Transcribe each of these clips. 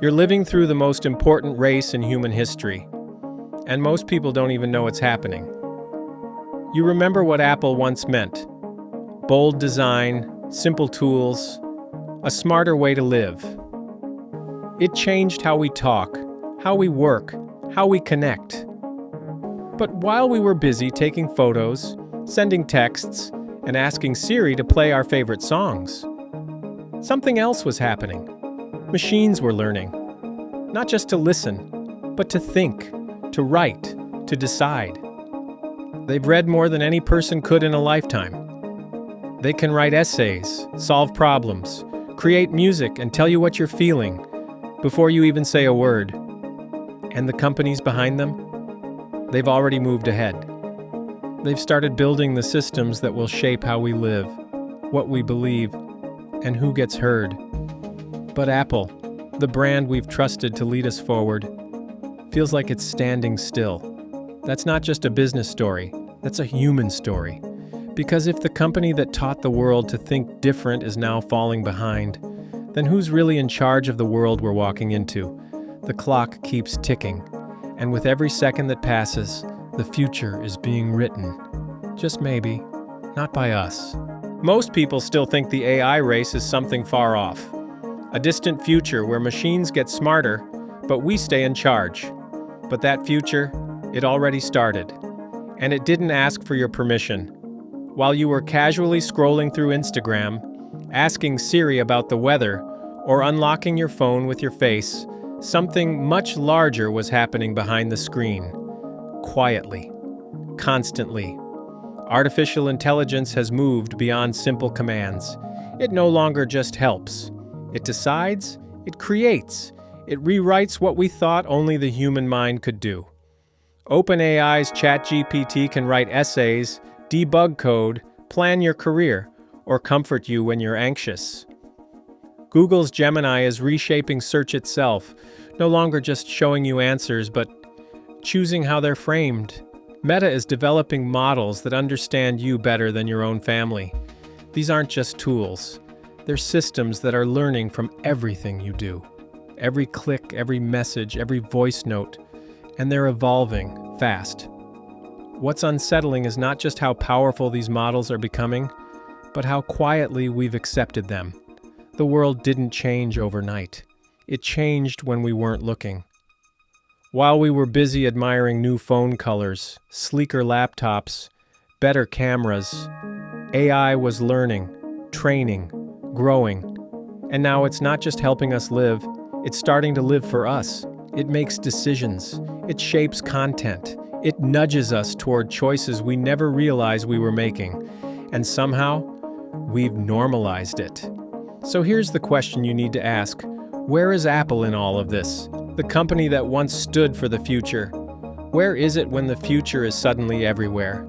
You're living through the most important race in human history, and most people don't even know it's happening. You remember what Apple once meant: bold design, simple tools, a smarter way to live. It changed how we talk, how we work, how we connect. But while we were busy taking photos, sending texts, and asking Siri to play our favorite songs, something else was happening. Machines were learning, not just to listen, but to think, to write, to decide. They've read more than any person could in a lifetime. They can write essays, solve problems, create music, and tell you what you're feeling before you even say a word. And the companies behind them? They've already moved ahead. They've started building the systems that will shape how we live, what we believe, and who gets heard. But Apple, the brand we've trusted to lead us forward, feels like it's standing still. That's not just a business story, that's a human story. Because if the company that taught the world to think different is now falling behind, then who's really in charge of the world we're walking into? The clock keeps ticking, and with every second that passes, the future is being written. Just maybe, not by us. Most people still think the AI race is something far off. A distant future where machines get smarter, but we stay in charge. But that future, it already started. And it didn't ask for your permission. While you were casually scrolling through Instagram, asking Siri about the weather, or unlocking your phone with your face, something much larger was happening behind the screen. Quietly. Constantly. Artificial intelligence has moved beyond simple commands. It no longer just helps. It decides, it creates, it rewrites what we thought only the human mind could do. OpenAI's ChatGPT can write essays, debug code, plan your career, or comfort you when you're anxious. Google's Gemini is reshaping search itself, no longer just showing you answers, but choosing how they're framed. Meta is developing models that understand you better than your own family. These aren't just tools. They're systems that are learning from everything you do. Every click, every message, every voice note. And they're evolving fast. What's unsettling is not just how powerful these models are becoming, but how quietly we've accepted them. The world didn't change overnight. It changed when we weren't looking. While we were busy admiring new phone colors, sleeker laptops, better cameras, AI was learning, training, growing. And now it's not just helping us live, it's starting to live for us. It makes decisions. It shapes content. It nudges us toward choices we never realized we were making. And somehow, we've normalized it. So here's the question you need to ask. Where is Apple in all of this? The company that once stood for the future. Where is it when the future is suddenly everywhere?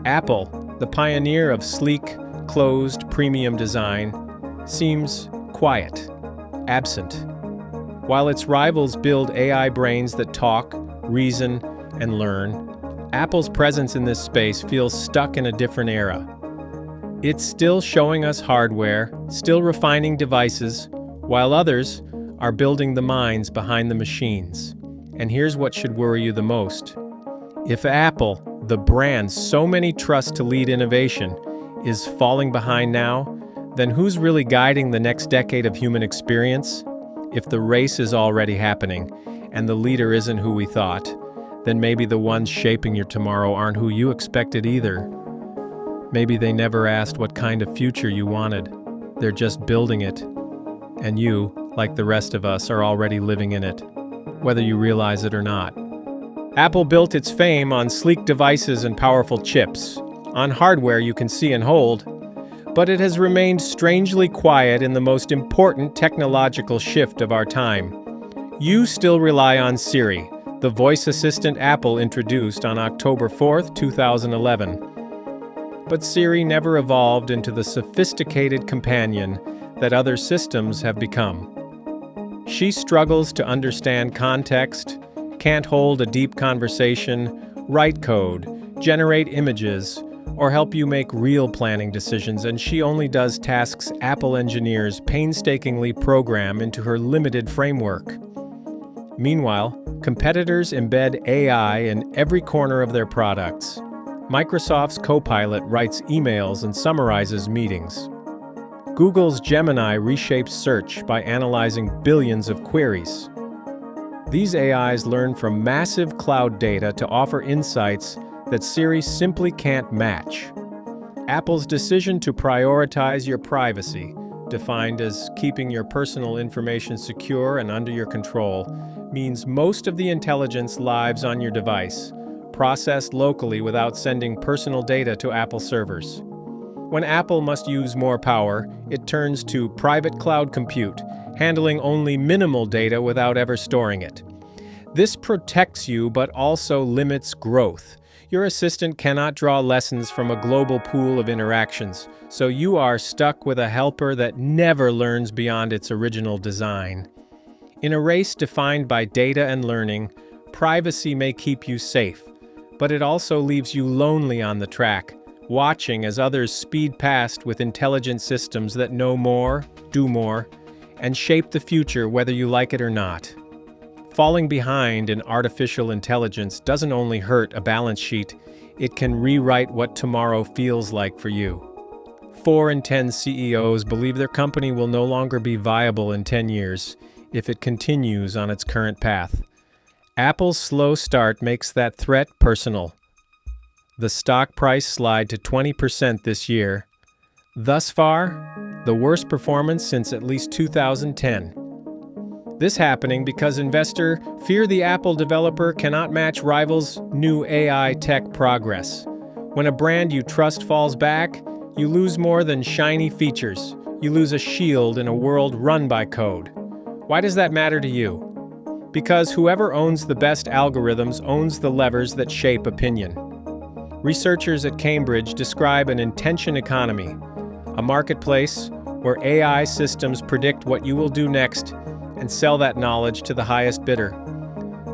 Apple, the pioneer of sleek, closed, premium design, seems quiet, absent. While its rivals build AI brains that talk, reason, and learn, Apple's presence in this space feels stuck in a different era. It's still showing us hardware, still refining devices, while others are building the minds behind the machines. And here's what should worry you the most. If Apple, the brand so many trust to lead innovation, is falling behind now, then who's really guiding the next decade of human experience? If the race is already happening, and the leader isn't who we thought, then maybe the ones shaping your tomorrow aren't who you expected either. Maybe they never asked what kind of future you wanted. They're just building it. And you, like the rest of us, are already living in it, whether you realize it or not. Apple built its fame on sleek devices and powerful chips, on hardware you can see and hold, but it has remained strangely quiet in the most important technological shift of our time. You still rely on Siri, the voice assistant Apple introduced on October 4th, 2011. But Siri never evolved into the sophisticated companion that other systems have become. She struggles to understand context, can't hold a deep conversation, write code, generate images, or help you make real planning decisions, and she only does tasks Apple engineers painstakingly program into her limited framework. Meanwhile, competitors embed AI in every corner of their products. Microsoft's Copilot writes emails and summarizes meetings. Google's Gemini reshapes search by analyzing billions of queries. These AIs learn from massive cloud data to offer insights that Siri simply can't match. Apple's decision to prioritize your privacy, defined as keeping your personal information secure and under your control, means most of the intelligence lives on your device, processed locally without sending personal data to Apple servers. When Apple must use more power, it turns to private cloud compute, handling only minimal data without ever storing it. This protects you but also limits growth. Your assistant cannot draw lessons from a global pool of interactions, so you are stuck with a helper that never learns beyond its original design. In a race defined by data and learning, privacy may keep you safe, but it also leaves you lonely on the track, watching as others speed past with intelligent systems that know more, do more, and shape the future whether you like it or not. Falling behind in artificial intelligence doesn't only hurt a balance sheet, it can rewrite what tomorrow feels like for you. 4 in 10 CEOs believe their company will no longer be viable in 10 years if it continues on its current path. Apple's slow start makes that threat personal. The stock price slide to 20% this year. Thus far, the worst performance since at least 2010. This happening because investors fear the Apple developer cannot match rivals' new AI tech progress. When a brand you trust falls back, you lose more than shiny features. You lose a shield in a world run by code. Why does that matter to you? Because whoever owns the best algorithms owns the levers that shape opinion. Researchers at Cambridge describe an intention economy, a marketplace where AI systems predict what you will do next and sell that knowledge to the highest bidder.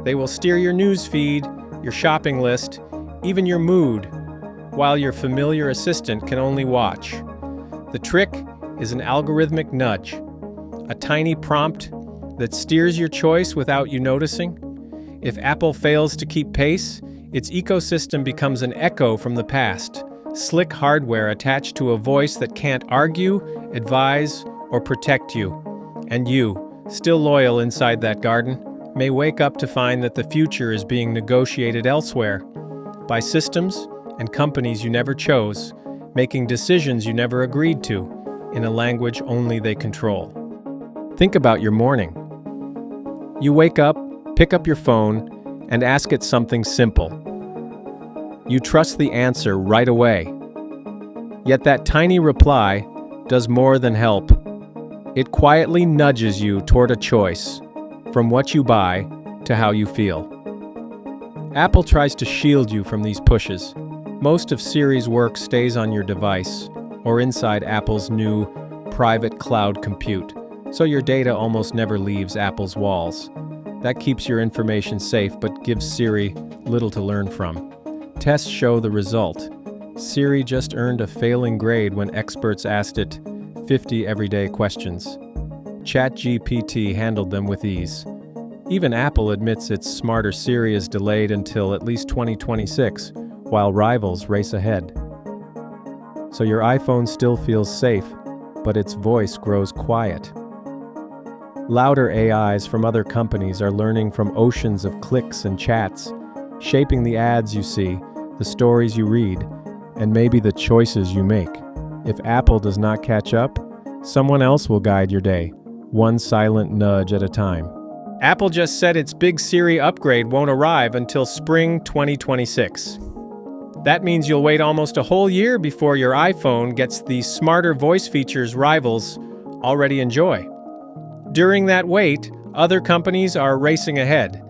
They will steer your news feed, your shopping list, even your mood, while your familiar assistant can only watch. The trick is an algorithmic nudge, a tiny prompt that steers your choice without you noticing. If Apple fails to keep pace, its ecosystem becomes an echo from the past, slick hardware attached to a voice that can't argue, advise, or protect you. And you, still loyal inside that garden, may wake up to find that the future is being negotiated elsewhere, by systems and companies you never chose, making decisions you never agreed to, in a language only they control. Think about your morning. You wake up, pick up your phone, and ask it something simple. You trust the answer right away. Yet that tiny reply does more than help. It quietly nudges you toward a choice, from what you buy to how you feel. Apple tries to shield you from these pushes. Most of Siri's work stays on your device or inside Apple's new private cloud compute, so your data almost never leaves Apple's walls. That keeps your information safe but gives Siri little to learn from. Tests show the result. Siri just earned a failing grade when experts asked it 50 everyday questions. ChatGPT handled them with ease. Even Apple admits its smarter Siri is delayed until at least 2026, while rivals race ahead. So your iPhone still feels safe, but its voice grows quiet. Louder AIs from other companies are learning from oceans of clicks and chats, shaping the ads you see, the stories you read, and maybe the choices you make. If Apple does not catch up, someone else will guide your day, one silent nudge at a time. Apple just said its big Siri upgrade won't arrive until spring 2026. That means you'll wait almost a whole year before your iPhone gets the smarter voice features rivals already enjoy. During that wait, other companies are racing ahead.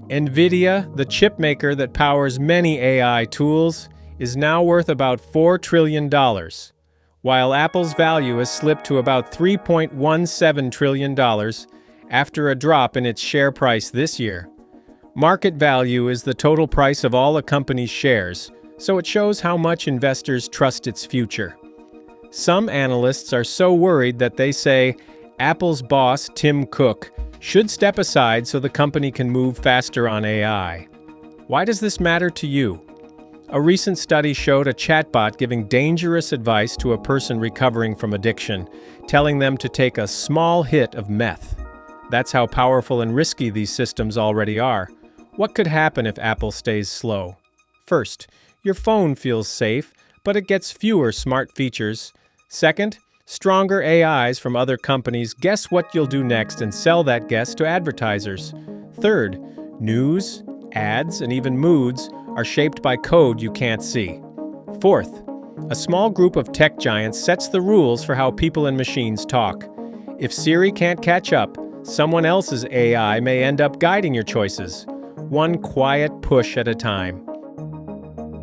Nvidia, the chip maker that powers many AI tools, is now worth about $4 trillion, while Apple's value has slipped to about $3.17 trillion after a drop in its share price this year. Market value is the total price of all a company's shares, so it shows how much investors trust its future. Some analysts are so worried that they say Apple's boss, Tim Cook, should step aside so the company can move faster on AI. Why does this matter to you? A recent study showed a chatbot giving dangerous advice to a person recovering from addiction, telling them to take a small hit of meth. That's how powerful and risky these systems already are. What could happen if Apple stays slow? First, your phone feels safe, but it gets fewer smart features. Second, stronger AIs from other companies guess what you'll do next and sell that guess to advertisers. Third, news, ads, and even moods are shaped by code you can't see. Fourth, a small group of tech giants sets the rules for how people and machines talk. If Siri can't catch up, someone else's AI may end up guiding your choices, one quiet push at a time.